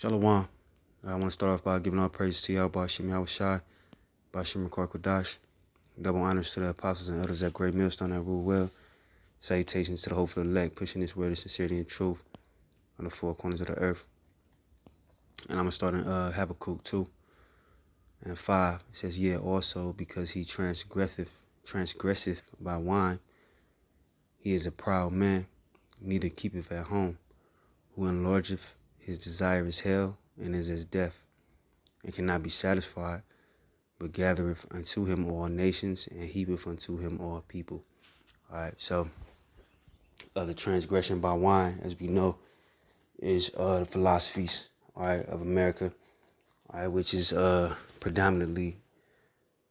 Shalom. I want to start off by giving all praise to Yahweh Bashim Yahushai, Bashim Kodash. Double honors to the apostles and elders at Great Millstone that rule well. Salutations to the hopeful elect, pushing this word of sincerity and truth on the four corners of the earth. And I'm going to start in Habakkuk 2 and 5. It says, "Yea, also because he transgresseth by wine, he is a proud man, neither keepeth at home, who enlargeth his desire is hell, and is as death, and cannot be satisfied, but gathereth unto him all nations, and heapeth unto him all people." All right, so the transgression by wine, as we know, is the philosophies, all right, of America, all right, which is predominantly,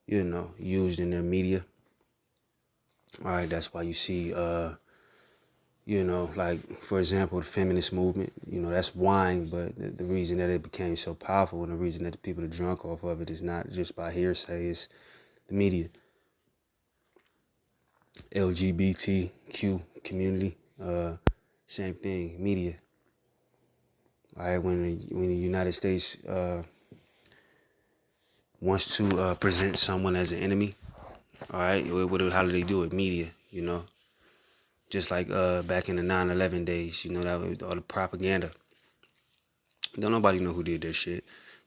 used in their media. All right, that's why you see, like, for example, the feminist movement, that's wine, but the reason that it became so powerful and the reason that the people are drunk off of it is not just by hearsay, it's the media. LGBTQ community, same thing, media. All right, when the United States wants to present someone as an enemy, all right, how do they do it? Media, just like back in the 9/11 days, that was all the propaganda. Don't nobody know who did that shit.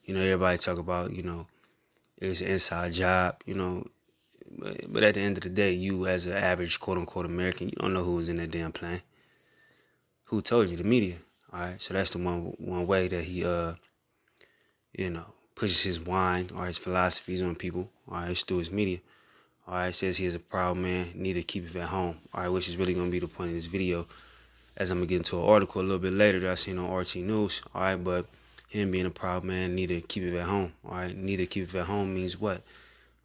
Everybody talk about, it's an inside job, but at the end of the day, you as an average quote unquote American, you don't know who was in that damn plane. Who told you? The media. All right, so that's the one way that he pushes his wine or his philosophies on people. All right, it's through his media. All right, says he is a proud man, neither keepeth at home. All right, which is really gonna be the point of this video, as I'm gonna get into an article a little bit later that I seen on RT News. All right, but him being a proud man, neither keepeth at home. All right, neither keepeth at home means what?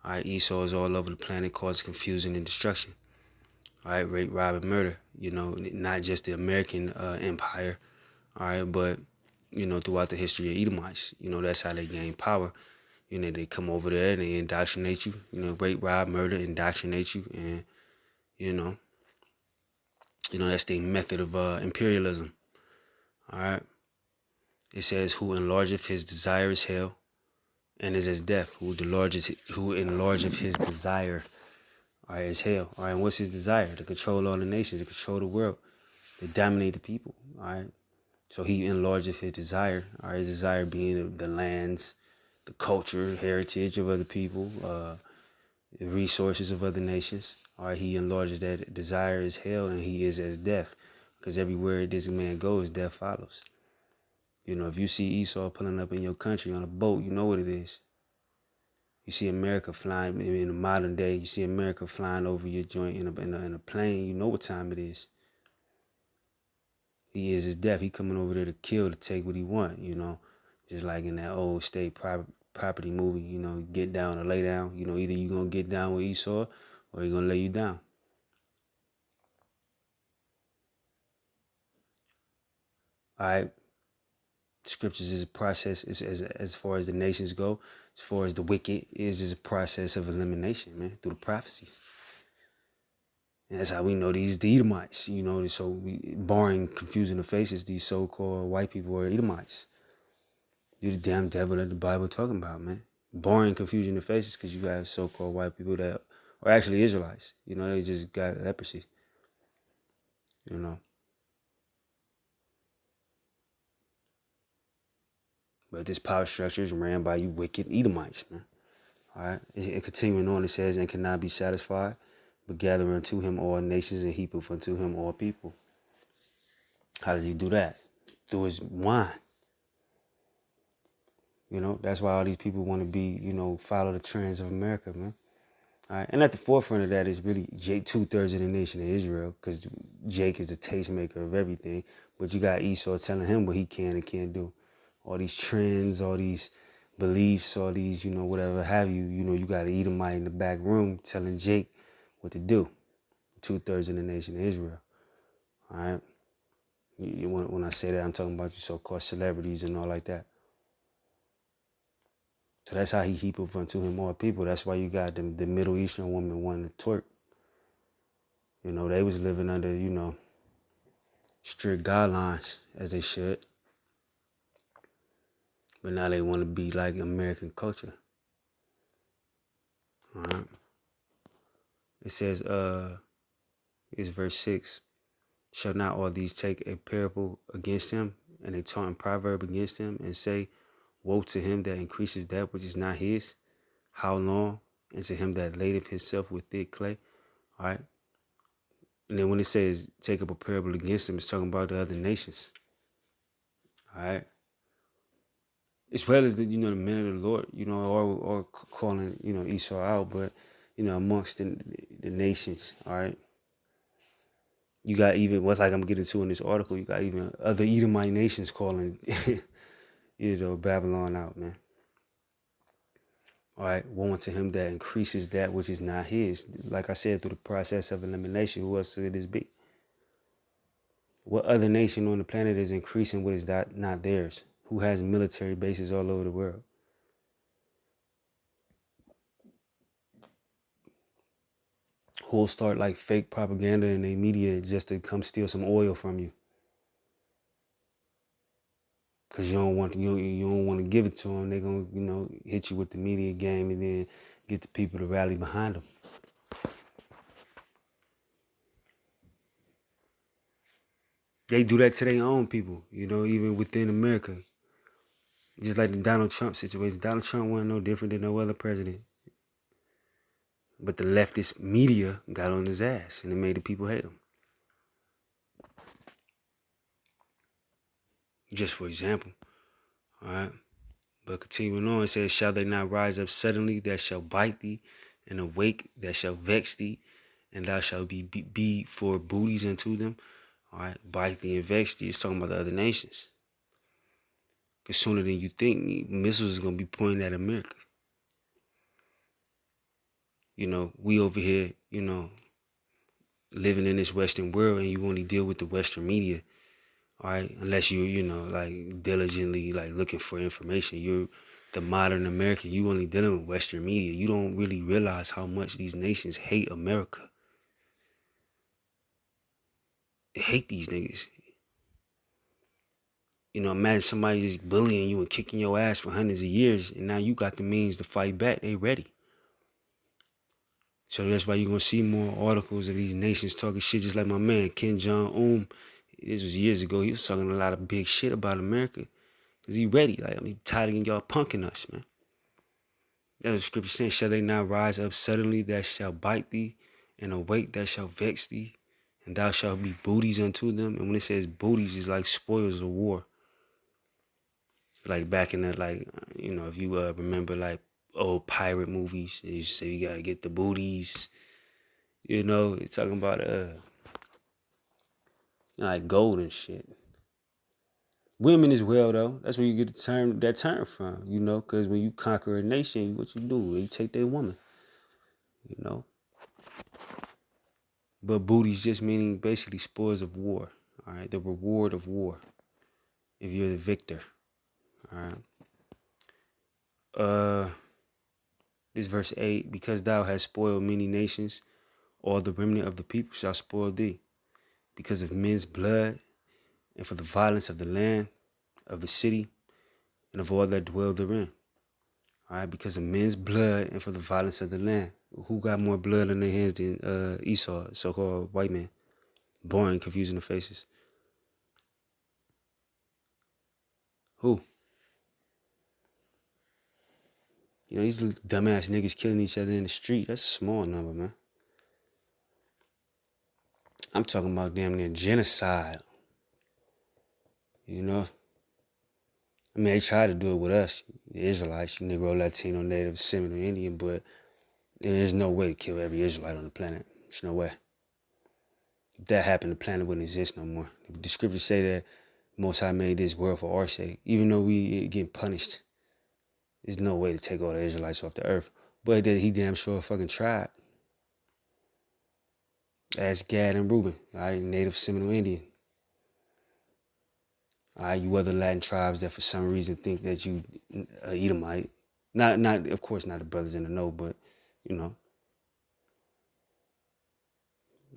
All right, Esau is all over the planet, causing confusion and destruction. All right, rape, rob, and murder. Not just the American empire. All right, but throughout the history of Edomites, that's how they gain power. They come over there and they indoctrinate you. Rape, rob, murder, indoctrinate you, and that's their method of imperialism. All right. It says, "Who enlargeth his desire is hell, and is as death. Who enlargeth his desire, all right, is hell." All right, and what's his desire? To control all the nations, to control the world, to dominate the people. All right. So he enlargeth his desire. All right, his desire being the lands, the culture, heritage of other people, the resources of other nations. All right, he enlarges that desire is hell, and he is as death, because everywhere this man goes, death follows. If you see Esau pulling up in your country on a boat, you know what it is. You see America flying in the modern day. You see America flying over your joint in a plane. You know what time it is. He is his death. He coming over there to kill, to take what he want. Just like in that old state property movie. Get down or lay down. Either you gonna get down with Esau or he gonna lay you down. All right. Scriptures is a process as far as the nations go, as far as the wicked is a process of elimination, man, through the prophecy. And that's how we know these Edomites, barring confusing the faces, these so-called white people are Edomites. You're the damn devil that the Bible talking about, man. Barring confusion the faces, because you got so-called white people that are actually Israelites. They just got leprosy. But this power structure is ran by you wicked Edomites, man. All right. It continuing on, it says, "And cannot be satisfied, but gather unto him all nations, and heapeth unto him all people." How does he do that? Through his wine. That's why all these people want to be, follow the trends of America, man. All right. And at the forefront of that is really Jake, 2/3 of the nation of Israel, because Jake is the tastemaker of everything. But you got Esau telling him what he can and can't do. All these trends, all these beliefs, all these, whatever have you, you got an Edomite in the back room telling Jake what to do. 2/3 of the nation of Israel. All right. When I say that, I'm talking about you so-called celebrities and all like that. So that's how he heapeth unto him more people. That's why you got the Middle Eastern woman wanting to twerk. They was living under, strict guidelines, as they should. But now they want to be like American culture. All right. It says, it's verse 6. Shall not all these take a parable against him, and a taunting proverb against him, and say, woe to him that increases that which is not his? How long? And to him that ladeth himself with thick clay. All right. And then when it says take up a parable against him, it's talking about the other nations. All right. As well as the men of the Lord, or calling, Esau out, but amongst the nations. All right. You got even what's like I'm getting to in this article, you got even other Edomite nations calling Babylon out, man. All right, woe unto him that increases that which is not his. Like I said, through the process of elimination, who else could this be? What other nation on the planet is increasing what is not theirs? Who has military bases all over the world? Who will start like fake propaganda in the media just to come steal some oil from you? Cause you don't want to give it to them. They're gonna hit you with the media game and then get the people to rally behind them. They do that to their own people, even within America. Just like the Donald Trump situation. Donald Trump wasn't no different than no other president. But the leftist media got on his ass and it made the people hate him. Just for example. All right. But continuing on, it says, shall they not rise up suddenly that shall bite thee, and awake that shall vex thee, and thou shalt be for booties unto them? All right. Bite thee and vex thee. It's talking about the other nations. Because sooner than you think, missiles is going to be pointed at America. We over here, living in this Western world, and you only deal with the Western media. All right, unless you like diligently like looking for information. You're the modern American. You only dealing with Western media. You don't really realize how much these nations hate America. They hate these niggas. Imagine somebody just bullying you and kicking your ass for hundreds of years, and now you got the means to fight back. They ready. So that's why you're gonna see more articles of these nations talking shit, just like my man Kim Jong-un. This was years ago. He was talking a lot of big shit about America. Cause he ready. Like, he tired of y'all punking us, man. That's the scripture saying, shall they not rise up suddenly that shall bite thee, and awake that shall vex thee, and thou shalt be booties unto them? And when it says booties, it's like spoils of war. Like back in the, like, if you remember like old pirate movies, you say you gotta get the booties. It's talking about like gold and shit. Women as well, though. That's where you get that term from, because when you conquer a nation, what you do, you take their woman, But booties just meaning basically spoils of war, all right? The reward of war, if you're the victor, all right? This verse 8, because thou hast spoiled many nations, all the remnant of the people shall spoil thee, because of men's blood, and for the violence of the land, of the city, and of all that dwell therein. All right, because of men's blood and for the violence of the land. Who got more blood on their hands than Esau, so-called white man? Boring, confusing the faces. Who? These dumbass niggas killing each other in the street. That's a small number, man. I'm talking about damn near genocide. I mean, they try to do it with us, the Israelites, Negro, Latino, Native, Seminole, Indian, but there's no way to kill every Israelite on the planet. There's no way. If that happened, the planet wouldn't exist no more. The scriptures say that Most High made this world for our sake, even though we get punished. There's no way to take all the Israelites off the earth. But he damn sure fucking tried. Ask Gad and Reuben, all right, Native Seminole Indian. All right, you other Latin tribes that for some reason think that you Edomite. Not, of course, not the brothers in the know, but,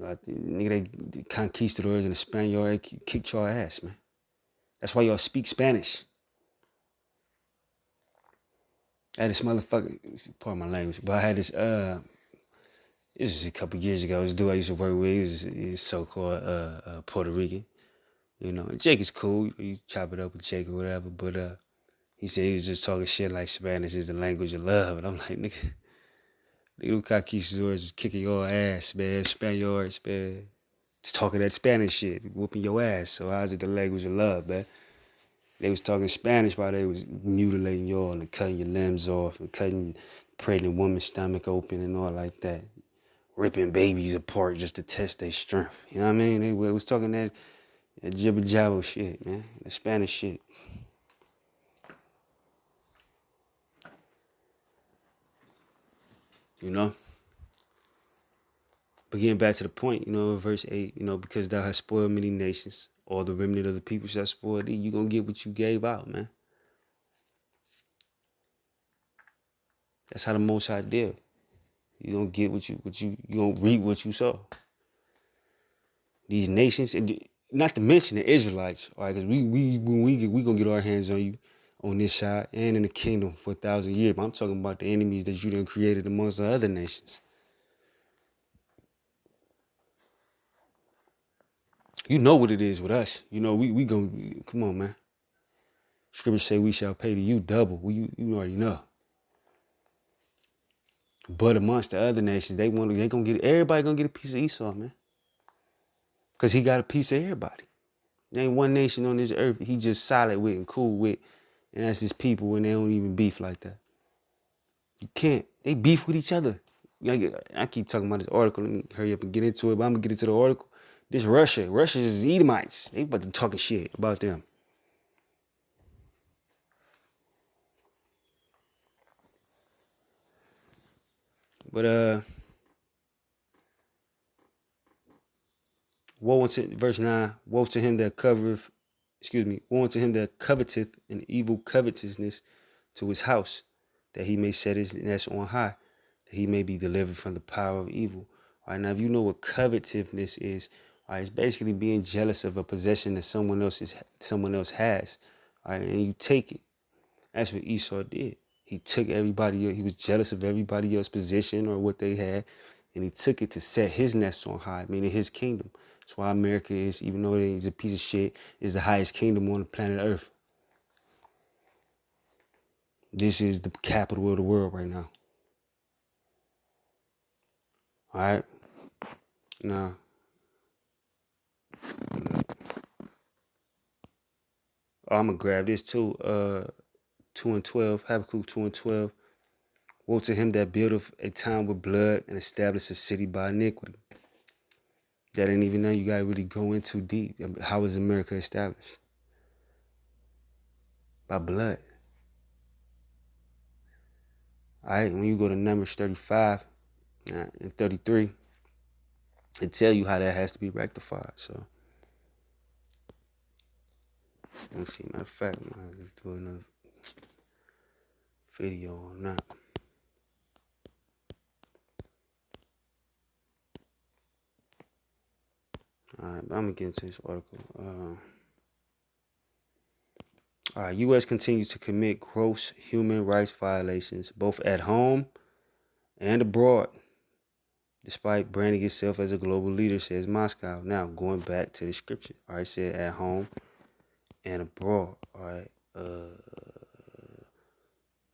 Nigga, they conquistadors and the Spaniard kicked your ass, man. That's why y'all speak Spanish. I had this motherfucker, pardon my language, but I had this, this was a couple years ago, this dude I used to work with, he was so-called Puerto Rican. You know, Jake is cool. You chop it up with Jake or whatever, but he said he was just talking shit like Spanish is the language of love. And I'm like, nigga, conquistadors was kicking your ass, man. Spaniards, man. Just talking that Spanish shit, whooping your ass. So how's it the language of love, man? They was talking Spanish while they was mutilating y'all and cutting your limbs off and cutting pregnant woman's stomach open and all like that. Ripping babies apart just to test their strength. You know what I mean? They was talking that jibber jabber shit, man. The Spanish shit. You know? But getting back to the point, verse 8, because thou hast spoiled many nations, all the remnant of the people shall spoil thee. You're going to get what you gave out, man. That's how the Most High deal. You're going to get you're going to reap what you sow. These nations, and not to mention the Israelites, all right, because we going to get our hands on you on this side and in the kingdom for 1,000 years. But I'm talking about the enemies that you done created amongst the other nations. You know what it is with us. We going to, come on, man. Scripture say we shall pay to you double. You already know. But amongst the other nations, everybody gonna get a piece of Esau, man. Cause he got a piece of everybody. There ain't one nation on this earth he just solid with and cool with, and that's his people when they don't even beef like that. You can't. They beef with each other. I keep talking about this article. Let me hurry up and get into it, but I'm gonna get into the article. This Russia's Edomites. They about to talking shit about them. But woe unto verse 9, woe to him that woe unto him that coveteth an evil covetousness to his house, that he may set his nest on high, that he may be delivered from the power of evil. All right, now if you know what covetousness is, all right, it's basically being jealous of a possession that someone else has. All right, and you take it. That's what Esau did. He took he was jealous of everybody else's position or what they had, and he took it to set his nest on high, meaning his kingdom. That's why America is, even though it is a piece of shit, is the highest kingdom on the planet Earth. This is the capital of the world right now. All right? Now, I'm going to grab this too. 2 and 12, Habakkuk 2 and 12. Woe to him that buildeth a town with blood and establisheth a city by iniquity. That ain't even now. You got to really go into deep. How was America established? By blood. All right, when you go to Numbers 35 and 33, it tell you how that has to be rectified. So, let me see. Matter of fact, I'm going to do another video on that. All right, but I'm going to get into this article. All right, U.S. continues to commit gross human rights violations, both at home and abroad, despite branding itself as a global leader, says Moscow. Now, going back to the scripture. All right, said at home and abroad. All right.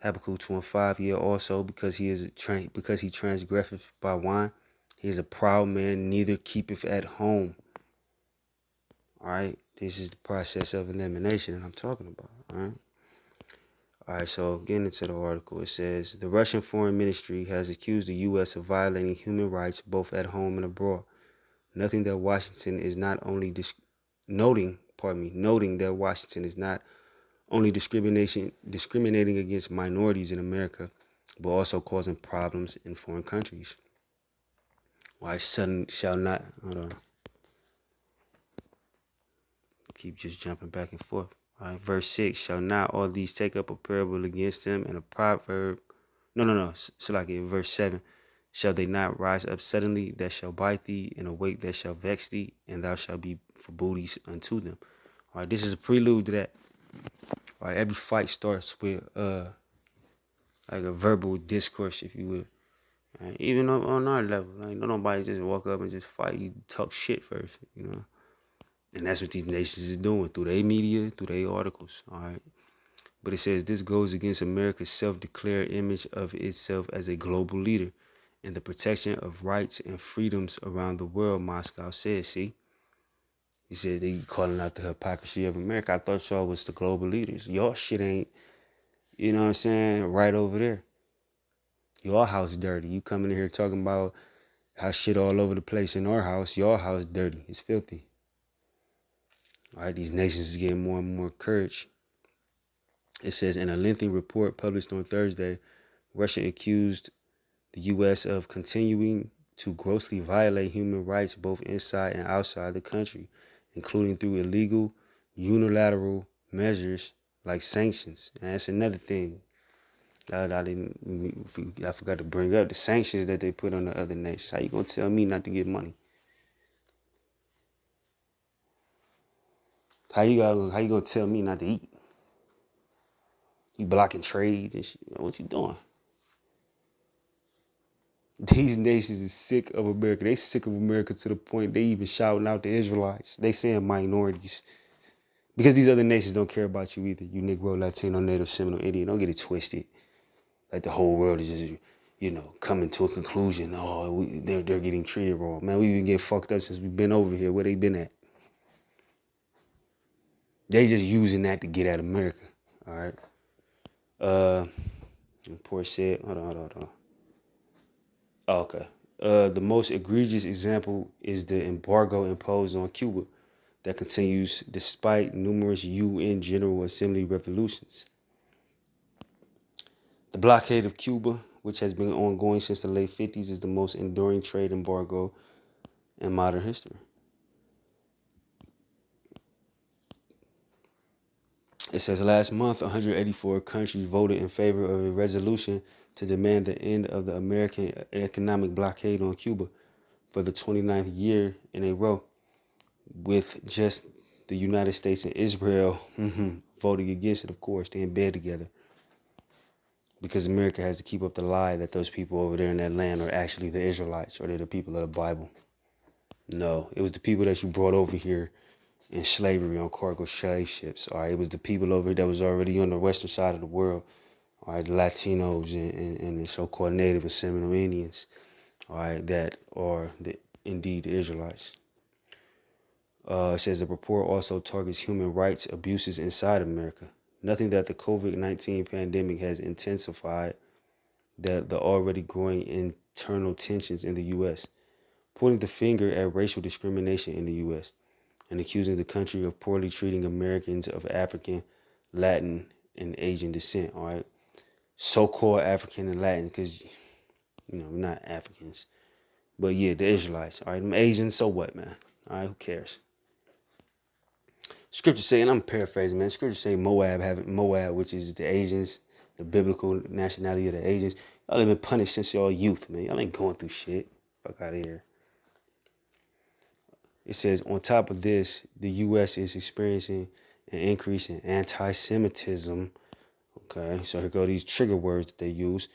Habakkuk 2 and 5. Yeah, also because he transgresseth by wine, he is a proud man, neither keepeth at home. All right, this is the process of elimination that I'm talking about. All right, so getting into the article, it says the Russian Foreign Ministry has accused the U.S. of violating human rights both at home and abroad. Noting that Washington is not only noting that Washington is not only discriminating against minorities in America, but also causing problems in foreign countries. Why sudden shall not, hold on. Keep just jumping back and forth. All right, verse 6, shall not all these take up a parable against them and a proverb? No. So like in verse 7, shall they not rise up suddenly that shall bite thee, and awake that shall vex thee, and thou shalt be for booties unto them. All right, this is a prelude to that. All right, every fight starts with like a verbal discourse, if you will. Right? Even on our level, like nobody just walk up and just fight. You talk shit first, you know. And that's what these nations is doing through their media, through their articles. All right. But it says this goes against America's self-declared image of itself as a global leader in the protection of rights and freedoms around the world, Moscow said. See? He said they calling out the hypocrisy of America. I thought y'all was the global leaders. Y'all shit ain't, you know what I'm saying, right over there. Your house dirty. You coming in here talking about how shit all over the place in our house. Your house dirty. It's filthy. All right, these nations is getting more and more courage. It says in a lengthy report published on Thursday, Russia accused the U.S. of continuing to grossly violate human rights both inside and outside the country, including through illegal, unilateral measures like sanctions. And that's another thing I forgot to bring up, the sanctions that they put on the other nations. How you gonna tell me not to get money? How you gonna tell me not to eat? You blocking trades and shit. What you doing? These nations is sick of America. They sick of America to the point they even shouting out the Israelites. They saying minorities. Because these other nations don't care about you either. You Negro, Latino, Native, Seminole, Indian. Don't get it twisted. Like the whole world is just, coming to a conclusion. Oh, they're getting treated wrong. Man, we've been getting fucked up since we've been over here. Where they been at? They just using that to get at America. All right. Report said, hold on. Oh, okay. The most egregious example is the embargo imposed on Cuba that continues despite numerous UN General Assembly resolutions. The blockade of Cuba, which has been ongoing since the late 50s, is the most enduring trade embargo in modern history. It says last month, 184 countries voted in favor of a resolution to demand the end of the American economic blockade on Cuba for the 29th year in a row, with just the United States and Israel voting against it, of course. They in bed together. Because America has to keep up the lie that those people over there in that land are actually the Israelites or they're the people of the Bible. No, it was the people that you brought over here in slavery on cargo slave ships. All right, it was the people over here that was already on the western side of the world. All right, the Latinos and the so-called Native and Seminole Indians. All right, that are indeed the Israelites. It says the report also targets human rights abuses inside America. Nothing that the COVID-19 pandemic has intensified the already growing internal tensions in the U.S., pointing the finger at racial discrimination in the U.S. and accusing the country of poorly treating Americans of African, Latin, and Asian descent. All right, so-called African and Latin, because we're not Africans, but yeah, the Israelites. All right, them Asians. So what, man? All right, who cares? Scripture say, and I'm paraphrasing, man. Scripture say Moab, which is the Asians, the biblical nationality of the Asians. Y'all have been punished since y'all youth, man. Y'all ain't going through shit. Fuck out of here. It says, on top of this, the U.S. is experiencing an increase in anti-Semitism. Okay, so here go these trigger words that they use.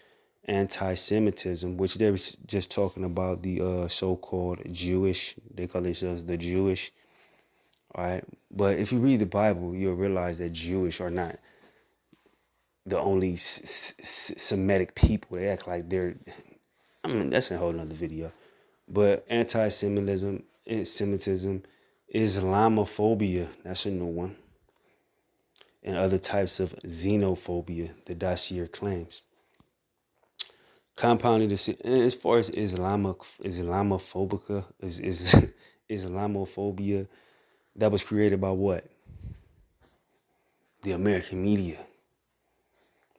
Anti-Semitism, which they were just talking about the so-called Jewish. They call themselves the Jewish. All right, but if you read the Bible, you'll realize that Jewish are not the only Semitic people. They act like they're, that's a whole nother video. But anti-Semitism, Islamophobia, that's a new one. And other types of xenophobia, the dossier claims. Compounding this, as far as Islamophobia, Islamophobia, that was created by what? The American media.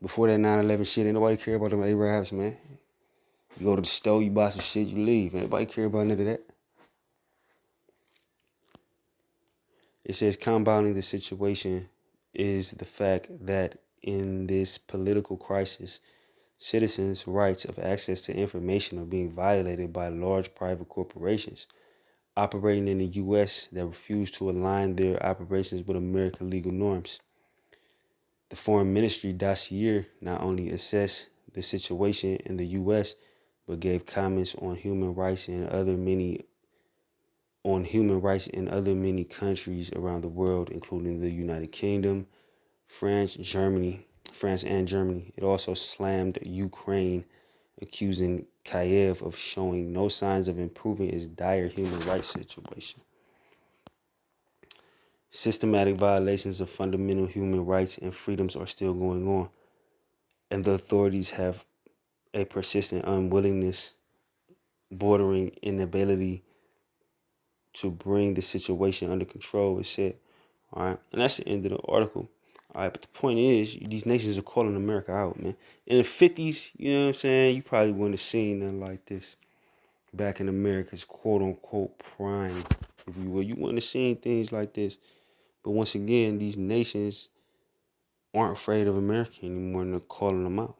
Before that 9/11 shit, ain't nobody care about them Arabs, man. You go to the store, you buy some shit, you leave. Ain't nobody care about none of that. It says compounding the situation is the fact that in this political crisis, citizens' rights of access to information are being violated by large private corporations operating in the U.S. that refuse to align their operations with American legal norms. The Foreign Ministry dossier not only assessed the situation in the U.S., but gave comments on human rights in other many countries around the world, including the United Kingdom, France and Germany. It also slammed Ukraine, accusing Kyiv of showing no signs of improving its dire human rights situation. Systematic violations of fundamental human rights and freedoms are still going on, and the authorities have a persistent unwillingness bordering inability to bring the situation under control, it said. All right, and that's the end of the article. All right, but the point is, these nations are calling America out, man. In the 50s, you know what I'm saying, you probably wouldn't have seen nothing like this back in America's quote-unquote prime, if you will. You wouldn't have seen things like this. But once again, these nations aren't afraid of America anymore, and they're calling them out.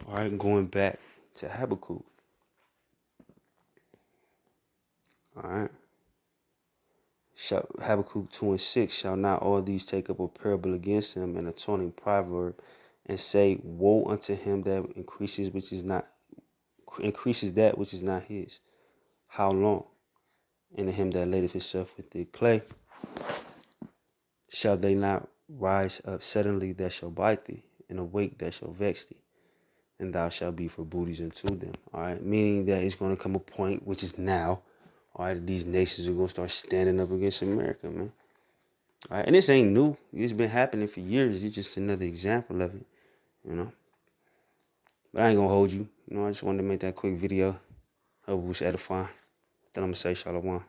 All right, going back to Habakkuk. All right. Habakkuk 2:6, shall not all these take up a parable against him, and a taunting proverb, and say, woe unto him that increases that which is not his. How long? And to him that ladeth himself with the clay, shall they not rise up suddenly that shall bite thee, and awake that shall vex thee, and thou shalt be for booties unto them. All right, meaning that it's going to come a point, which is now, all right, these nations are going to start standing up against America, man. All right, and this ain't new. It's been happening for years. It's just another example of it, you know. But I ain't going to hold you. You know, I just wanted to make that quick video. Hope it was edifying. Then I'm going to say shalom.